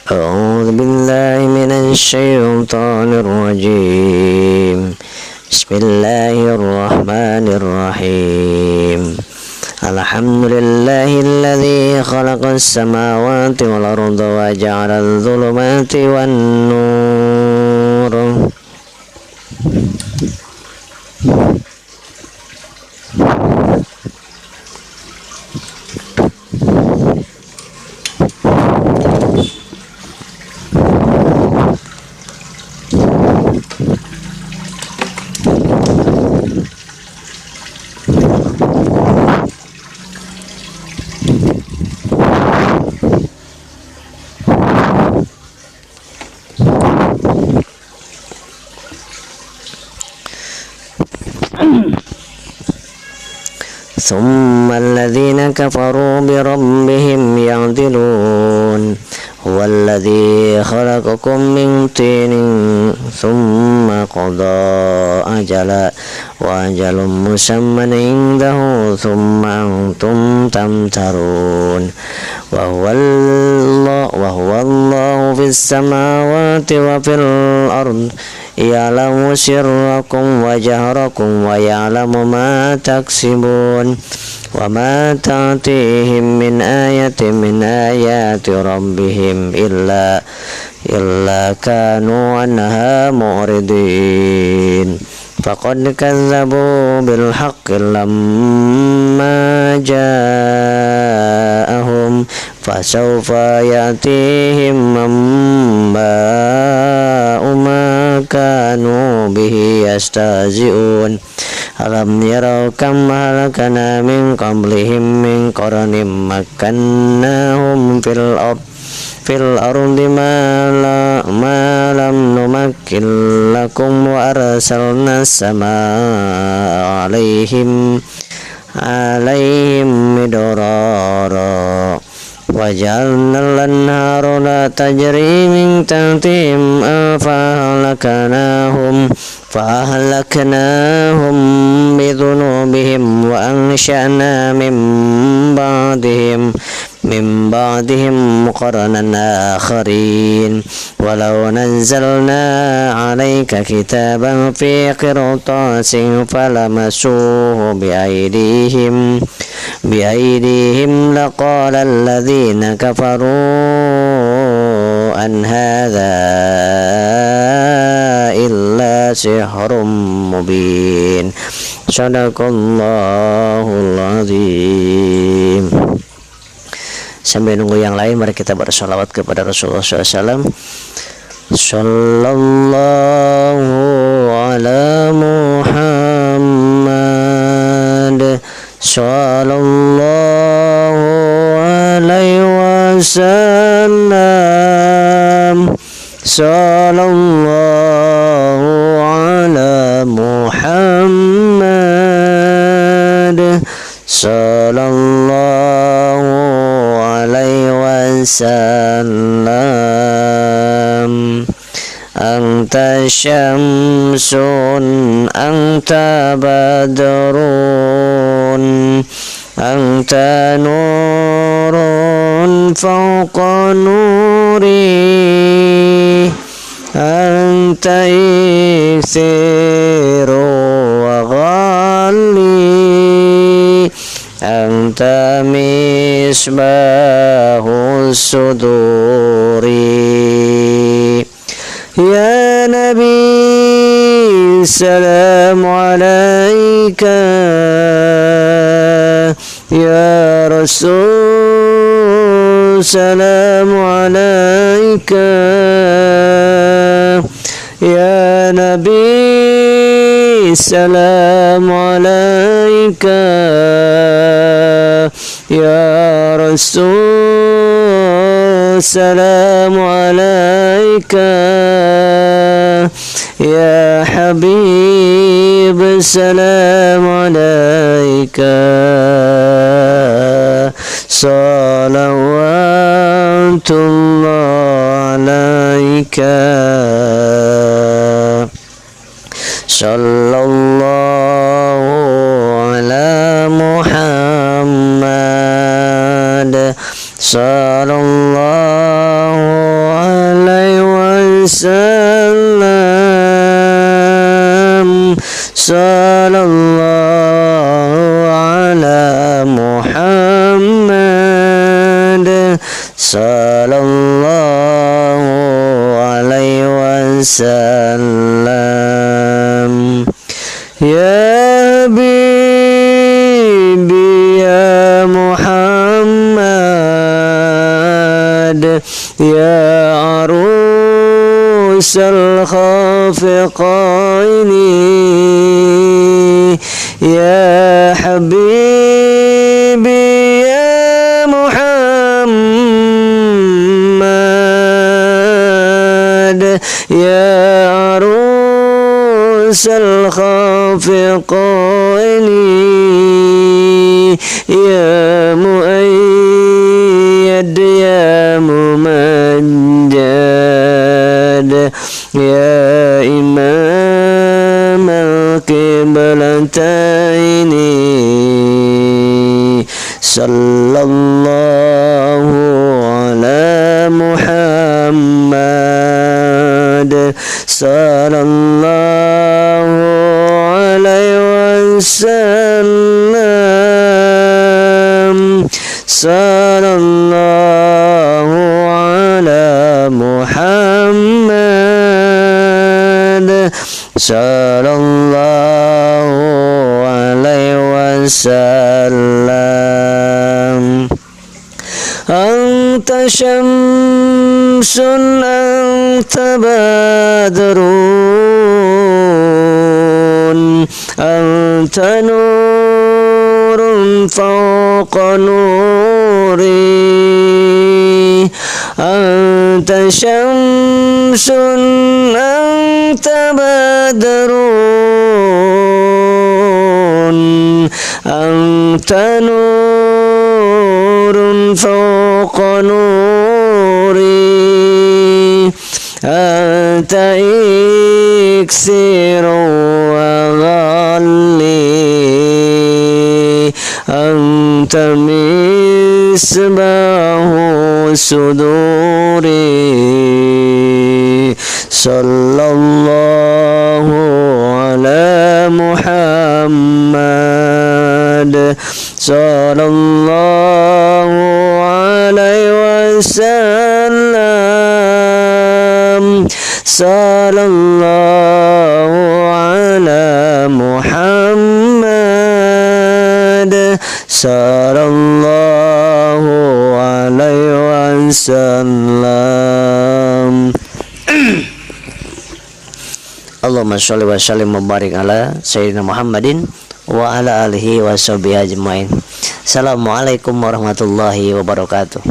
أعوذ بالله من الشيطان الرجيم. بسم الله الرحمن الرحيم. الحمد لله الذي خلق السماوات والأرض وجعل الظلمات والنور. ثم الذين كفروا بربهم يعدلون. هو الذي خلقكم من طين ثم قضى أجلا وأجل مسمى عنده ثم أنتم تمترون. وهو الله في السماوات وفي الأرض يعلم سركم وجهركم ويعلم ما تكسبون. وما تأتيهم من آية من آيات ربهم إلا كانوا عنها معرضين. فقد كذبوا بالحق لما جاءهم فسوف يأتيهم أنباء ما كانوا به يستهزئون. ألم يروا كم أهلكنا من قبلهم من قرن مكناهم في الأرض ما لم نمكن لكم وأرسلنا السماء عليهم مدرارا وجعلنا الأنهار لا تجري من تحتهم فأهلكناهم بذنوبهم وأنشأنا من بعدهم قرنا آخرين. ولو نزلنا عليك كتابا في قرطاس فلمسوه بأيديهم لقال الذين كفروا أن هذا إلا سحر مبين. Sadaqallahul azim. Sambil nunggu yang lain, mari kita bersolawat kepada Rasulullah SAW. Sallallahu ala Muhammad, sallallahu alaihi wasallam, sallallahu ala Muhammad, sallallahu alaihi wasallam. Anta syamsun anta badrun anta nurun fawqa nuri anta iksiru wa ghali anta misbahu suduri. Ya Nabi salam alaika, ya Rasul salam alaika, ya Nabi salam alaika, ya Rasul salam alaika, ya Habib salam alaika, salawatullah alaika, sallallahu ala Muhammad, sallallahu wasallam. Sallallahu ala Muhammad, sallallahu alaihi wasallam. Ya Habibi ya Muhammad, ya arusal khafiqaini, ya Habibi ya Muhammad, ya arusal khafiqaini, ya muayyad ya mumajjad, ya imam al-qiblataini, sallallahu ala Muhammad, sallallahu alaihi wasallam. Sallallahu ala Muhammad, sallallahu alaihi wasallam. Anta syamsun anta badrun, anta nurun fawqa nuri, anta syamsun anta badrun, anta nurun fawqa nuri, anta iksiru wa ghalli, anta misbahu suduri. Sallallahu ala Muhammad, sallallahu alaihi wasallam. Sallallahu ala Muhammad, sallallahu alaihi wasallam. Allahumma sholli wa sallim wa barik ala sayyidina Muhammadin wa ala alihi wa sahbihi ajmain. Assalamualaikum warahmatullahi wabarakatuh.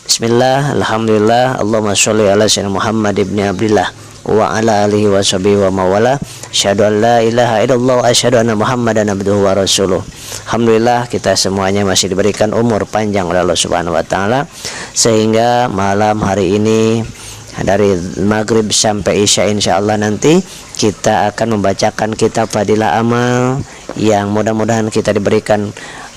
Bismillah, alhamdulillah, Allahumma sholli ala sayyidina Muhammad ibn Abdillah wa ala alihi wa sahbihi wa mawala. Asyhadu an la ilaha illallah wa asyhadu anna Muhammadan abduhu wa rasuluh. Alhamdulillah, kita semuanya masih diberikan umur panjang oleh Allah Subhanahu wa taala, sehingga malam hari ini dari maghrib sampai isya insyaallah nanti kita akan membacakan kitab Fadilah Amal yang mudah-mudahan kita diberikan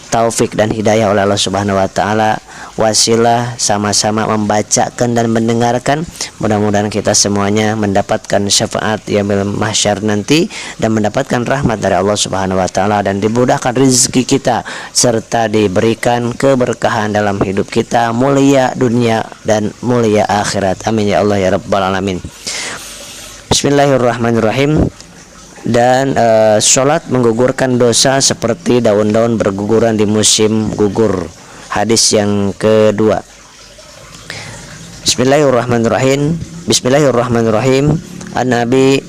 taufik dan hidayah oleh Allah Subhanahu wa taala, wasilah sama-sama membacakan dan mendengarkan. Mudah-mudahan kita semuanya mendapatkan syafaat yaumil mahsyar nanti dan mendapatkan rahmat dari Allah Subhanahu wa taala dan dimudahkan rezeki kita serta diberikan keberkahan dalam hidup kita, mulia dunia dan mulia akhirat. Amin ya Allah ya rabbal alamin. Bismillahirrahmanirrahim. Dan sholat menggugurkan dosa seperti daun-daun berguguran di musim gugur. Hadis yang kedua. Bismillahirrahmanirrahim. Bismillahirrahmanirrahim. An-Nabi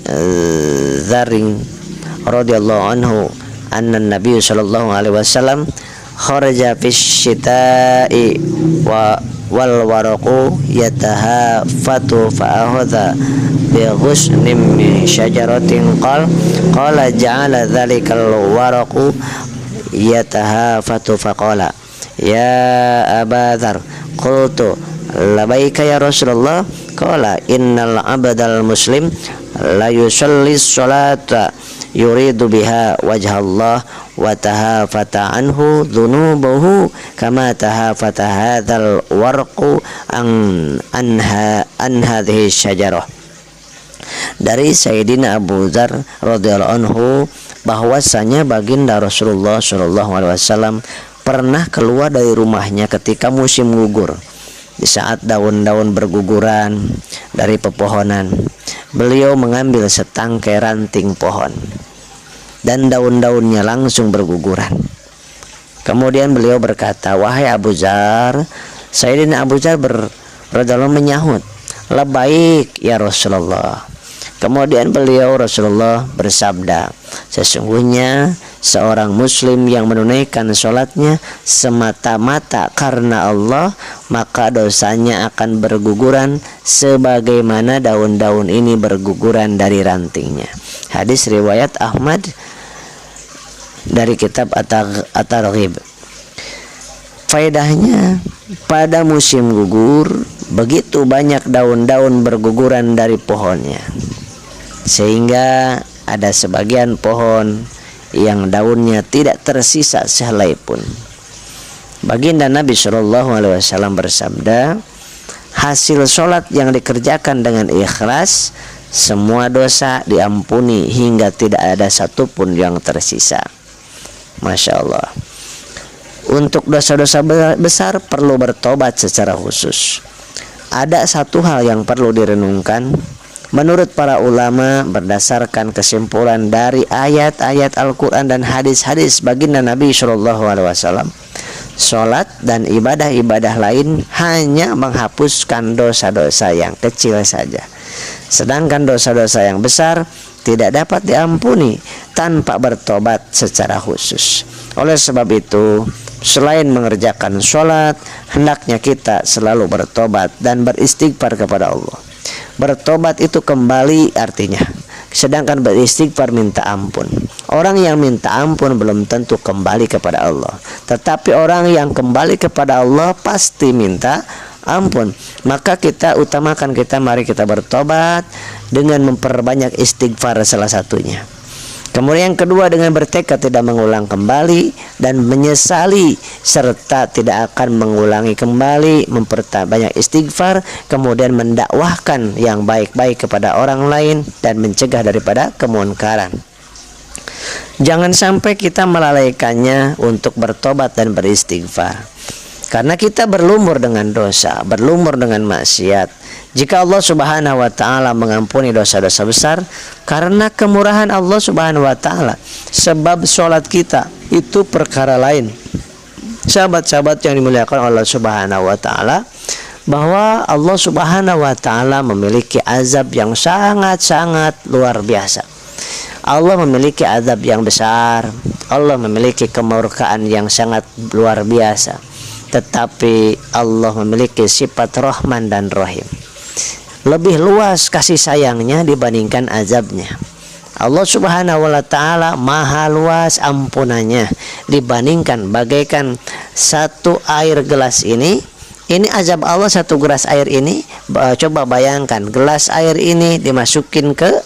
Dzarin radhiyallahu anhu anna Nabi sallallahu alaihi wasallam kharaja fi syita'i wal waraqu yatahafatu fa'akhadha bi ghusnin min syajaratin qala ja'ala dhalikal waraqu yatahafatu faqala ya Aba Dzar qultu labaika ya Rasulullah qala innal abdal muslim la yusalli sholata yuridu biha wajha Allah wa tahafata anhu dhunubuhu kama tahafata hadzal warqu an hadhihi syajarah. dari Sayyidina Abu Dzar radhiyallahu anhu bahwasanya baginda Rasulullah Shallallahu alaihi wasallam pernah keluar dari rumahnya ketika musim gugur. Di saat daun-daun berguguran dari pepohonan, beliau mengambil setangkai ranting pohon dan daun-daunnya langsung berguguran. Kemudian beliau berkata, "Wahai Abu Dzar," Sayyidina Abu Dzar radhiyallahu menyahut, "Labbaik ya Rasulullah." Kemudian Rasulullah bersabda, "Sesungguhnya seorang muslim yang menunaikan sholatnya semata-mata karena Allah, maka dosanya akan berguguran sebagaimana daun-daun ini berguguran dari rantingnya." Hadis riwayat Ahmad dari kitab At-Targhib. Faedahnya, pada musim gugur begitu banyak daun-daun berguguran dari pohonnya, sehingga ada sebagian pohon yang daunnya tidak tersisa sehelai pun. Baginda Nabi Shallallahu alaihi wasallam bersabda, "Hasil sholat yang dikerjakan dengan ikhlas, semua dosa diampuni hingga tidak ada satupun yang tersisa." Masya Allah. Untuk dosa-dosa besar perlu bertobat secara khusus. Ada satu hal yang perlu direnungkan. Menurut para ulama, berdasarkan kesimpulan dari ayat-ayat Al-Quran dan hadis-hadis baginda Nabi Shallallahu alaihi wasallam, sholat dan ibadah-ibadah lain hanya menghapuskan dosa-dosa yang kecil saja. Sedangkan dosa-dosa yang besar tidak dapat diampuni tanpa bertobat secara khusus. Oleh sebab itu, selain mengerjakan sholat, hendaknya kita selalu bertobat dan beristighfar kepada Allah. Bertobat itu kembali artinya, sedangkan beristighfar minta ampun. Orang yang minta ampun belum tentu kembali kepada Allah, tetapi orang yang kembali kepada Allah pasti minta ampun. Maka kita utamakan, mari kita bertobat dengan memperbanyak istighfar salah satunya. Kemudian yang kedua, dengan bertekad tidak mengulang kembali dan menyesali serta tidak akan mengulangi kembali, memperbanyak istighfar, kemudian mendakwahkan yang baik-baik kepada orang lain dan mencegah daripada kemunkaran. Jangan sampai kita melalaikannya untuk bertobat dan beristighfar, karena kita berlumur dengan dosa, berlumur dengan maksiat. Jika Allah Subhanahu wa ta'ala mengampuni dosa-dosa besar karena kemurahan Allah Subhanahu wa ta'ala, sebab sholat kita itu perkara lain. Sahabat-sahabat yang dimuliakan Allah Subhanahu wa ta'ala, bahwa Allah Subhanahu wa ta'ala memiliki azab yang sangat-sangat luar biasa. Allah memiliki azab yang besar, Allah memiliki kemurkaan yang sangat luar biasa. Tetapi Allah memiliki sifat Rahman dan Rahim. Lebih luas kasih sayangnya dibandingkan azabnya. Allah Subhanahu wa ta'ala maha luas ampunannya dibandingkan bagaikan satu air gelas ini. Ini azab Allah satu gelas air ini. Coba bayangkan gelas air ini dimasukin ke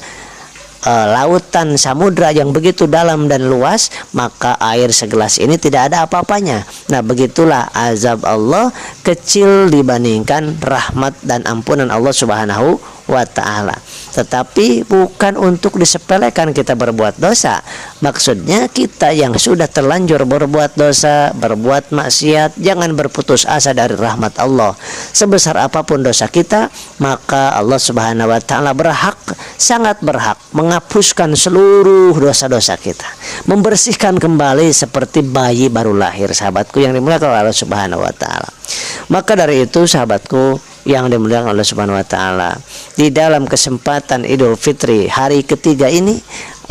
lautan samudra yang begitu dalam dan luas, maka air segelas ini tidak ada apa-apanya. Nah, begitulah azab Allah kecil dibandingkan rahmat dan ampunan Allah Subhanahu wa ta'ala. Tetapi bukan untuk disepelekan kita berbuat dosa. Maksudnya kita yang sudah terlanjur berbuat dosa, berbuat maksiat, jangan berputus asa dari rahmat Allah. Sebesar apapun dosa kita, maka Allah Subhanahu wa ta'ala berhak, sangat berhak menghapuskan seluruh dosa-dosa kita, membersihkan kembali seperti bayi baru lahir, sahabatku yang dimuliakan oleh Allah Subhanahu wa ta'ala. Maka dari itu, sahabatku yang dimuliakan Allah Subhanahu wa ta'ala, di dalam kesempatan Idul Fitri hari ketiga ini,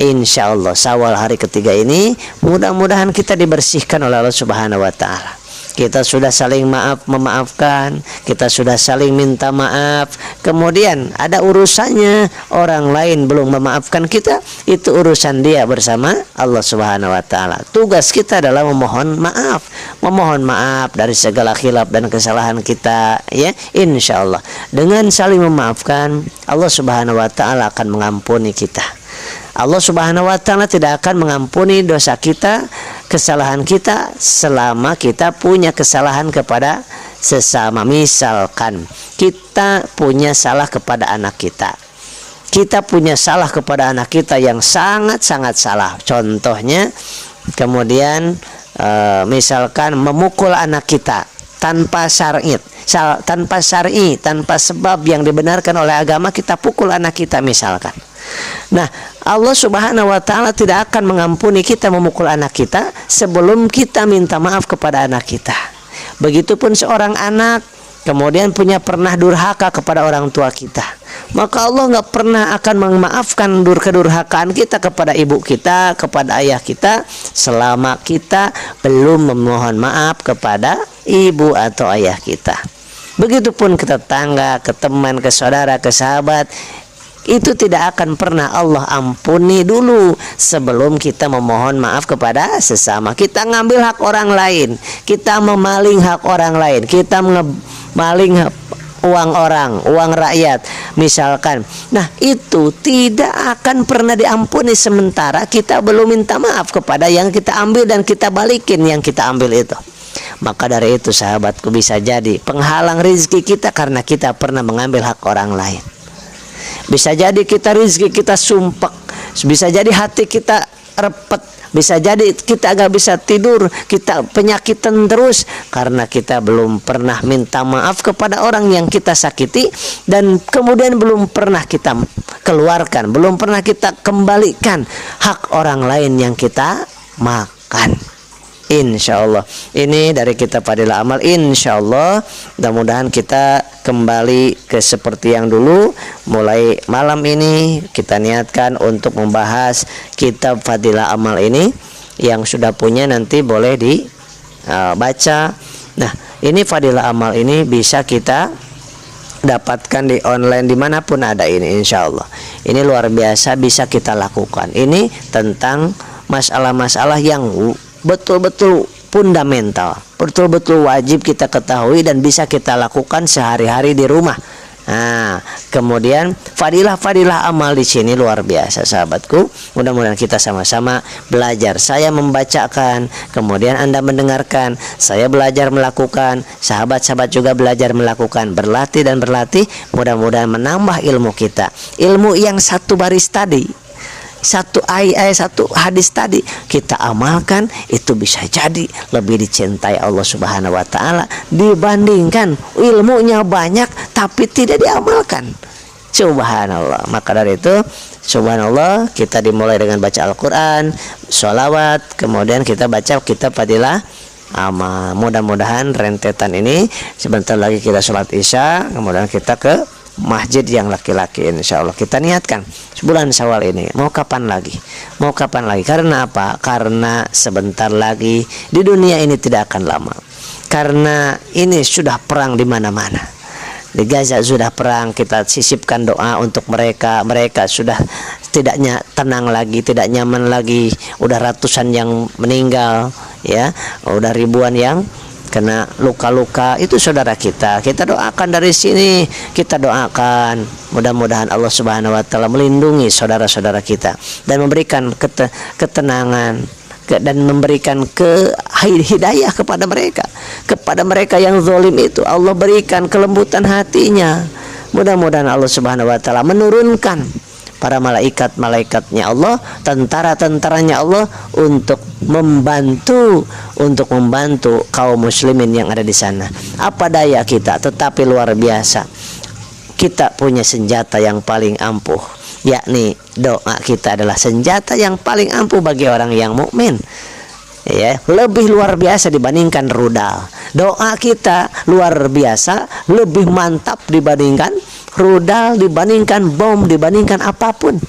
insya Allah Syawal hari ketiga ini, mudah-mudahan kita dibersihkan oleh Allah Subhanahu wa ta'ala. Kita sudah saling memaafkan, kita sudah saling minta maaf. Kemudian ada urusannya orang lain belum memaafkan kita, itu urusan dia bersama Allah Subhanahu wa ta'ala. Tugas kita adalah memohon maaf dari segala khilaf dan kesalahan kita, ya. Insya Allah dengan saling memaafkan, Allah Subhanahu wa ta'ala akan mengampuni kita. Allah Subhanahu wa ta'ala tidak akan mengampuni dosa kita, kesalahan kita, selama kita punya kesalahan kepada sesama. Misalkan kita punya salah kepada anak kita, kita punya salah kepada anak kita yang sangat-sangat salah. Contohnya, kemudian misalkan memukul anak kita tanpa syar'i, tanpa sebab yang dibenarkan oleh agama, kita pukul anak kita misalkan. Nah, Allah Subhanahu wa taala tidak akan mengampuni kita memukul anak kita sebelum kita minta maaf kepada anak kita. Begitupun seorang anak kemudian pernah durhaka kepada orang tua kita, maka Allah nggak pernah akan memaafkan kedurhakaan kita kepada ibu kita, kepada ayah kita, selama kita belum memohon maaf kepada ibu atau ayah kita. Begitupun ke tetangga, ke teman, ke saudara, ke sahabat, itu tidak akan pernah Allah ampuni dulu sebelum kita memohon maaf kepada sesama. Kita ngambil hak orang lain, kita memaling hak orang lain, kita maling uang orang, uang rakyat misalkan. Nah, itu tidak akan pernah diampuni sementara kita belum minta maaf kepada yang kita ambil dan kita balikin yang kita ambil itu. Maka dari itu sahabatku, bisa jadi penghalang rezeki kita karena kita pernah mengambil hak orang lain. Bisa jadi kita rezeki kita sumpek, bisa jadi hati kita repet, bisa jadi kita agak bisa tidur, kita penyakitan terus karena kita belum pernah minta maaf kepada orang yang kita sakiti, dan kemudian belum pernah kita keluarkan, belum pernah kita kembalikan hak orang lain yang kita makan. Insya Allah ini dari kita Fadilah Amal. Insya Allah mudah-mudahan kita kembali ke seperti yang dulu. Mulai malam ini kita niatkan untuk membahas kitab Fadilah Amal ini. Yang sudah punya nanti boleh dibaca. Nah, ini Fadilah Amal ini bisa kita dapatkan di online dimanapun ada ini, insya Allah. Ini luar biasa bisa kita lakukan. Ini tentang masalah-masalah yang betul-betul fundamental, betul-betul wajib kita ketahui dan bisa kita lakukan sehari-hari di rumah. Nah, kemudian fadilah-fadilah amal di sini luar biasa sahabatku. Mudah-mudahan kita sama-sama belajar. Saya membacakan, kemudian Anda mendengarkan. Saya belajar melakukan, sahabat-sahabat juga belajar melakukan, berlatih dan berlatih. Mudah-mudahan menambah ilmu kita. Ilmu yang satu baris tadi, satu ayat, satu hadis tadi kita amalkan, itu bisa jadi lebih dicintai Allah Subhanahu wa taala dibandingkan ilmunya banyak tapi tidak diamalkan. Subhanallah. Maka dari itu subhanallah, kita dimulai dengan baca Al-Qur'an, sholawat, kemudian kita baca kitab Fadilah Amal. Mudah-mudahan rentetan ini sebentar lagi kita sholat Isya, kemudian kita ke masjid yang laki-laki. Insya Allah kita niatkan sebulan Syawal ini. Mau kapan lagi? Mau kapan lagi? Karena apa? Karena sebentar lagi di dunia ini tidak akan lama. Karena ini sudah perang di mana-mana. Di Gaza sudah perang. Kita sisipkan doa untuk mereka. Mereka sudah tidak tenang lagi, tidak nyaman lagi. Udah ratusan yang meninggal, ya. Udah ribuan yang kena luka-luka. Itu saudara kita. Kita doakan dari sini, kita doakan mudah-mudahan Allah Subhanahu wa taala melindungi saudara-saudara kita dan memberikan ketenangan dan memberikan hidayah kepada mereka yang zalim itu. Allah berikan kelembutan hatinya. Mudah-mudahan Allah Subhanahu wa taala menurunkan para malaikat-malaikatnya Allah, tentara-tentaranya Allah untuk membantu kaum muslimin yang ada di sana. Apa daya kita, tetapi luar biasa. Kita punya senjata yang paling ampuh, yakni doa kita adalah senjata yang paling ampuh bagi orang yang mukmin. Ya, lebih luar biasa dibandingkan rudal. Doa kita luar biasa, lebih mantap dibandingkan rudal, dibandingkan bom, dibandingkan apapun.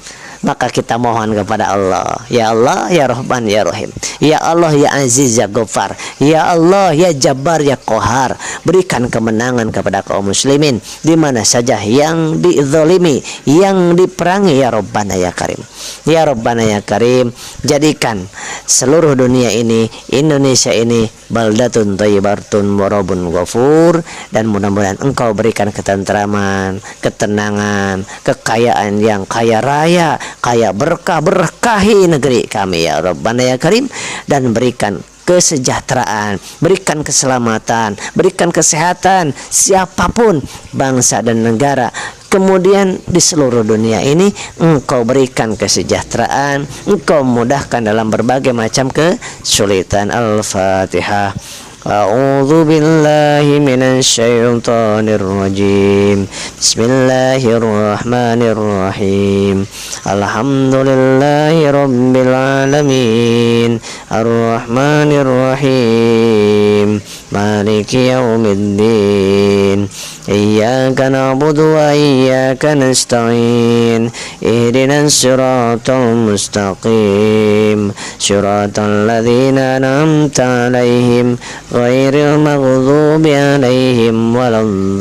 Maka kita mohon kepada Allah, ya Allah, ya Rahman, ya Rahim, ya Allah, ya Aziz, ya Ghaffar, ya Allah, ya Jabbar, ya Qahar. Berikan kemenangan kepada kaum muslimin di mana saja yang dizalimi, yang diperangi, ya Rabbana ya Karim, ya Rabbana ya Karim. Jadikan seluruh dunia ini, Indonesia ini baldatun thayyibatun wa rabbun ghafur, dan mudah-mudahan Engkau berikan ketentraman, ketenangan, kekayaan yang kaya raya, kaya berkah, berkahi negeri kami ya Rabbana ya Karim, dan berikan kesejahteraan, berikan keselamatan, berikan kesehatan siapapun bangsa dan negara kemudian di seluruh dunia ini Engkau berikan kesejahteraan, Engkau mudahkan dalam berbagai macam kesulitan. Al-Fatihah. A'udzu billahi minasy syaithanir rajim. Bismillahirrahmanirrahim. Alhamdulillahi rabbil alamin. Arrahmanir rahim. Maliki yaumiddin. Iyyaka na'budu wa iyyaka nasta'in. Ihdinas siratal mustaqim. Siratal ladzina an'amta 'alaihim ghairil maghdubi 'alaihim waladdallin.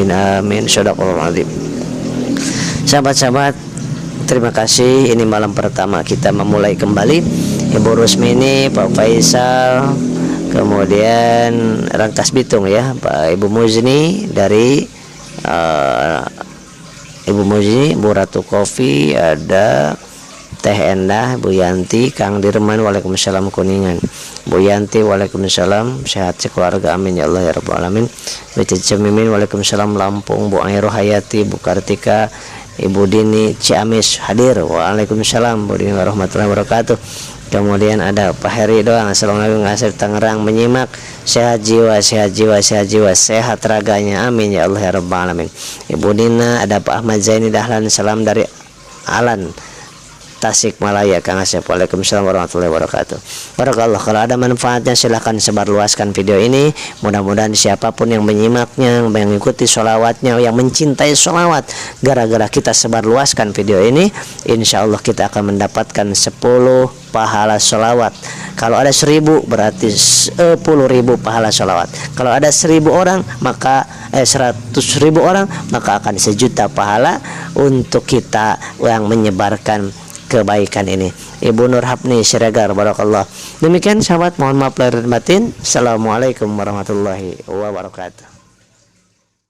Amin. Shadaqallahul azim. Sahabat-sahabat, terima kasih. Ini malam pertama kita memulai kembali. Ibu Rusmini, Pak Faisal, kemudian Rangkas Bitung ya, Pak Ibu Muzni dari Ibu Muzni, Bu Ratu Kofi, ada Teh Endah, Bu Yanti, Kang Dirman, waalaikumsalam Kuningan, Bu Yanti, waalaikumsalam, sehat sekeluarga, amin ya Allah ya rabbal alamin. Bu Cece Mimin, waalaikumsalam Lampung, Bu Airo Hayati, Bu Kartika, Ibu Dini Ciamis hadir, waalaikumsalam Bu Dini warahmatullahi wabarakatuh. Kemudian ada Pak Heri doang, assalamualaikum ngasih Tangerang menyimak, sehat jiwa, sehat jiwa, sehat jiwa, sehat raganya, amin ya Allah ya rabbal alamin. Ibu Dina, ada Pak Ahmad Zaini Dahlan, salam dari Alan Tasikmalaya, Kang Asep, waalaikumsalam warahmatullahi wabarakatuh. Barakallah. Kalau ada manfaatnya silahkan sebarluaskan video ini. Mudah-mudahan siapapun yang menyimaknya, yang mengikuti sholawatnya, yang mencintai sholawat, gara-gara kita sebarluaskan video ini, insya Allah kita akan mendapatkan 10 pahala sholawat. Kalau ada 1000 berarti 10.000 pahala sholawat. Kalau ada 1000 orang maka 100.000 orang maka akan 1 juta pahala untuk kita yang menyebarkan kebaikan ini. Ibu Nur Hapni Siregar, barakallah. Demikian sahabat, mohon maaf lahir dan batin. Assalamualaikum warahmatullahi wabarakatuh.